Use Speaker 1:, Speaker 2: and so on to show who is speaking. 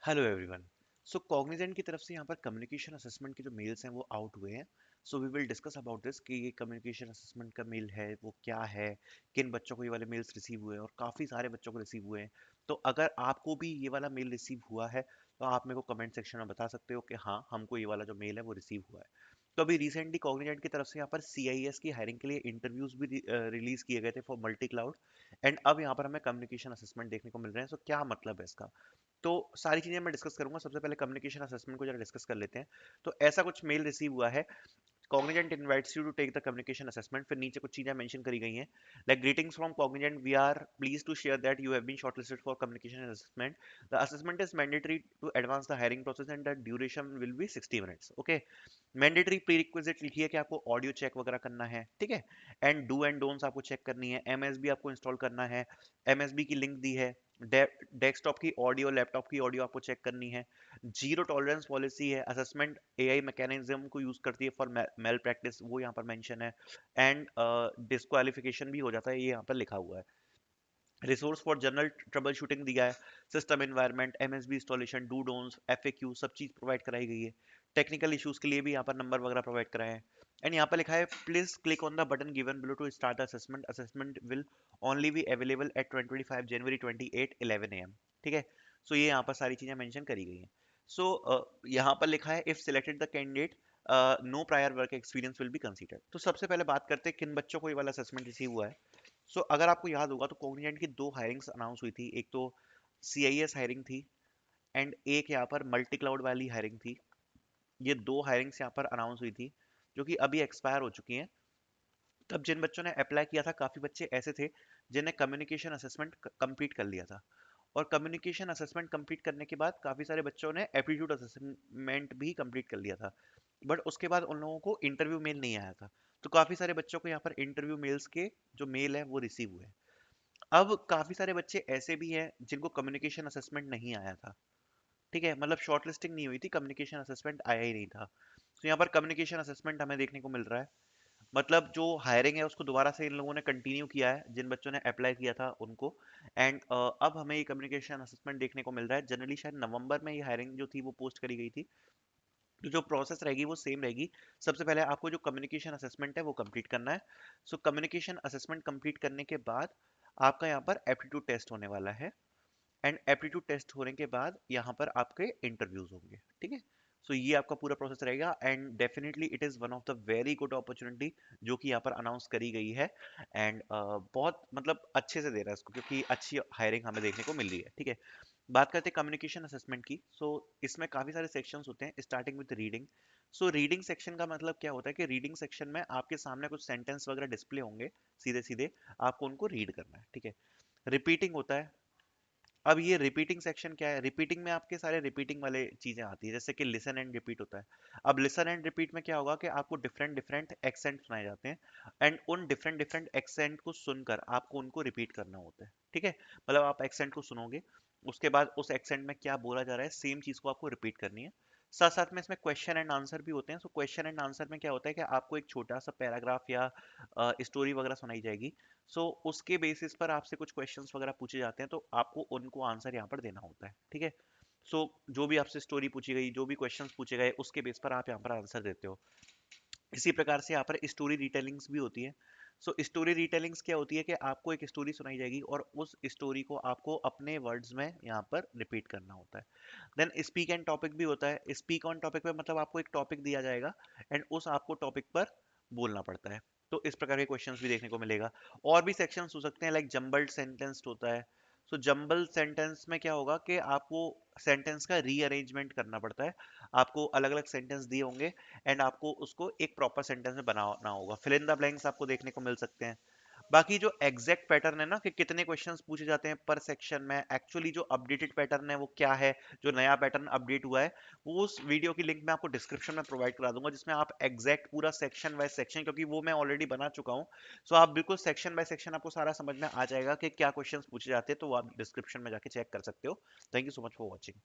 Speaker 1: Hello everyone. सो Cognizant की तरफ से यहाँ पर कम्युनिकेशन असेसमेंट के जो मेल्स हैं वो आउट हुए हैं। So we will discuss about this कि ये कम्युनिकेशन असेसमेंट का मेल है वो क्या है, किन बच्चों को ये वाले मेल्स रिसीव हुए हैं, और काफ़ी सारे बच्चों को रिसीव हुए हैं। तो अगर आपको भी ये वाला मेल रिसीव हुआ है तो आप मेरे को कमेंट सेक्शन में बता सकते हो कि हाँ, हमको ये वाला जो मेल है वो रिसीव हुआ है। तो अभी रिसेंटली कॉग्निजेंट की तरफ से यहाँ पर CIS की हायरिंग के लिए इंटरव्यूज भी रिलीज किए गए थे फॉर मल्टी क्लाउड। एंड अब यहाँ पर हमें कम्युनिकेशन असेसमेंट देखने को मिल रहे हैं। सो क्या मतलब है इसका? तो सारी चीजें मैं डिस्कस करूंगा। सबसे पहले कम्युनिकेशन असेसमेंट को जरा डिस्कस कर लेते हैं। तो ऐसा कुछ मेल रिसीव हुआ है, Cognizant invites you to take the communication assessment। फिर नीचे कुछ चीजें मेंशन करी गई हैं, like greetings from Cognizant, we are pleased to share that you have been shortlisted for communication assessment। The assessment is mandatory to advance the hiring process and the duration will be 60 minutes। okay, mandatory pre requisite लिखी है कि आपको audio check वगैरह करना है, ठीक है। And do and don'ts आपको चेक करनी है, एमएसबी आपको इंस्टॉल करना है, एमएसबी की लिंक दी है, डेस्कटॉप की ऑडियो, लैपटॉप की ऑडियो आपको चेक करनी है। जीरो टॉलरेंस पॉलिसी है, असेसमेंट एआई मैकेनिज्म को यूज करती है फॉर मेल प्रैक्टिस, वो यहाँ पर मेंशन है। एंड डिस्क्वालिफिकेशन भी हो जाता है, ये यहाँ पर लिखा हुआ है। Resource for general trouble shooting दिया है, system environment, MSB installation, do don'ts, FAQ, सब चीज प्रोवाइड कराई गई है। टेक्निकल इश्यूज के लिए भी यहाँ पर नंबर वगैरह प्रोवाइड कराए हैं। एंड यहाँ पर लिखा है please click on the button given below to start the assessment. Assessment will only be available at 25 January 28 11 AM। ठीक है। सो ये यहाँ पर सारी चीजें मेंशन करी गई हैं। सो यहाँ पर लिखा है if selected the candidate no prior work experience will be considered. तो सबसे पहले बात करते हैं किन बच्चों को ये वाला असेसमेंट रिसीव हुआ है। अगर आपको याद होगा तो कोग्निजेंट की दो हायरिंग्स अनाउंस हुई थी, एक तो CIS हायरिंग थी एंड एक यहाँ पर मल्टी क्लाउड वाली हायरिंग थी। ये दो हायरिंग्स यहाँ पर अनाउंस हुई थी जो कि अभी एक्सपायर हो चुकी हैं। तब जिन बच्चों ने अप्लाई किया था, काफी बच्चे ऐसे थे जिन्हें कम्युनिकेशन असेसमेंट कंप्लीट कर लिया था। और कम्युनिकेशन असेसमेंट कंप्लीट करने के बाद काफी सारे बच्चों ने एप्टीट्यूड असेसमेंट भी कंप्लीट कर लिया था, बट उसके बाद उन लोगों को इंटरव्यू मेल नहीं आया था। तो काफी सारे बच्चों को यहाँ पर इंटरव्यू मेल्स के जो मेल है वो रिसीव हुए। अब काफी सारे बच्चे ऐसे भी हैं जिनको कम्युनिकेशन असेसमेंट नहीं आया था, ठीक है, मतलब शॉर्टलिस्टिंग नहीं हुई थी, कम्युनिकेशन असेसमेंट आया ही नहीं था। तो यहाँ पर कम्युनिकेशन असेसमेंट हमें देखने को मिल रहा है, मतलब जो हायरिंग है उसको दोबारा से इन लोगों ने कंटिन्यू किया है, जिन बच्चों ने अप्लाई किया था उनको। एंड अब हमें ये कम्युनिकेशन असेसमेंट देखने को मिल रहा है। जनरली शायद नवंबर में ये हायरिंग जो थी वो पोस्ट करी गई थी। तो जो प्रोसेस रहेगी वो सेम रहेगी। सबसे पहले आपको जो कम्युनिकेशन असेसमेंट है वो कंप्लीट करना है। सो कम्युनिकेशन असेसमेंट कंप्लीट करने के बाद आपका यहाँ पर एप्टीट्यूड टेस्ट होने वाला है। एंड एप्टीट्यूड टेस्ट होने के बाद यहाँ पर आपके इंटरव्यूज होंगे, ठीक है। सो ये आपका पूरा प्रोसेस रहेगा and definitely it is one of the very good opportunity जो कि यहाँ पर अनाउंस करी गई है। एंड बहुत मतलब अच्छे से दे रहा है इसको, क्योंकि अच्छी हायरिंग हमें देखने को मिल रही है, ठीक है। बात करते हैं कम्युनिकेशन असेसमेंट की। इसमें काफ़ी सारे सेक्शंस होते हैं, starting with reading. Reading section का मतलब क्या होता है कि रीडिंग सेक्शन में आपके सामने कुछ सेंटेंस वगैरह डिस्प्ले होंगे, सीधे सीधे आपको उनको रीड करना है, ठीक है। रिपीटिंग होता है। अब ये रिपीटिंग सेक्शन क्या है? रिपीटिंग में आपके सारे रिपीटिंग वाले चीजें आती है, जैसे कि लिसन एंड रिपीट होता है। अब लिसन एंड रिपीट में क्या होगा कि आपको डिफरेंट डिफरेंट एक्सेंट सुनाए जाते हैं एंड उन डिफरेंट डिफरेंट एक्सेंट को सुनकर आपको उनको रिपीट करना होता है, ठीक है। मतलब आप एक्सेंट को सुनोगे, उसके बाद उस एक्सेंट में क्या बोला जा रहा है सेम चीज को आपको रिपीट करनी है। साथ साथ में इसमें क्वेश्चन एंड आंसर भी होते हैं। क्वेश्चन एंड आंसर में क्या होता है कि आपको एक छोटा सा पैराग्राफ या स्टोरी वगैरह सुनाई जाएगी। उसके बेसिस पर आपसे कुछ क्वेश्चंस वगैरह पूछे जाते हैं, तो आपको उनको आंसर यहाँ पर देना होता है, ठीक है। जो भी आपसे स्टोरी पूछी गई, जो भी क्वेश्चंस पूछे गए, उसके बेस पर आप यहाँ पर आंसर देते हो। इसी प्रकार से यहाँ पर स्टोरी रिटेलिंग्स भी होती है। स्टोरी रिटेलिंग्स क्या होती है कि आपको एक स्टोरी सुनाई जाएगी और उस स्टोरी को आपको अपने वर्ड्स में यहाँ पर रिपीट करना होता है। देन स्पीक एंड टॉपिक भी होता है। स्पीक ऑन टॉपिक में मतलब आपको एक टॉपिक दिया जाएगा एंड उस आपको टॉपिक पर बोलना पड़ता है। तो इस प्रकार के क्वेश्चंस भी देखने को मिलेगा। और भी सेक्शंस हो सकते हैं, लाइक जंबल्ड सेंटेंस होता है। जंबल सेंटेंस में क्या होगा कि आपको सेंटेंस का रीअरेंजमेंट करना पड़ता है। आपको अलग अलग सेंटेंस दिए होंगे एंड आपको उसको एक प्रॉपर सेंटेंस में बनाना होगा। फिल इन द ब्लैंक्स आपको देखने को मिल सकते हैं। बाकी जो एग्जैक्ट पैटर्न है ना कि कितने क्वेश्चंस पूछे जाते हैं पर सेक्शन में, एक्चुअली जो अपडेटेड पैटर्न है वो क्या है, जो नया पैटर्न अपडेट हुआ है, वो उस वीडियो की लिंक मैं आपको डिस्क्रिप्शन में प्रोवाइड करा दूंगा, जिसमें आप एग्जैक्ट पूरा सेक्शन बाय सेक्शन, क्योंकि वो मैं ऑलरेडी बना चुका हूँ। आप बिल्कुल सेक्शन बाय सेक्शन आपको सारा समझ में आ जाएगा कि क्या क्वेश्चंस पूछे जाते हैं, तो वो आप डिस्क्रिप्शन में जाके चेक कर सकते हो। Thank you so much for watching.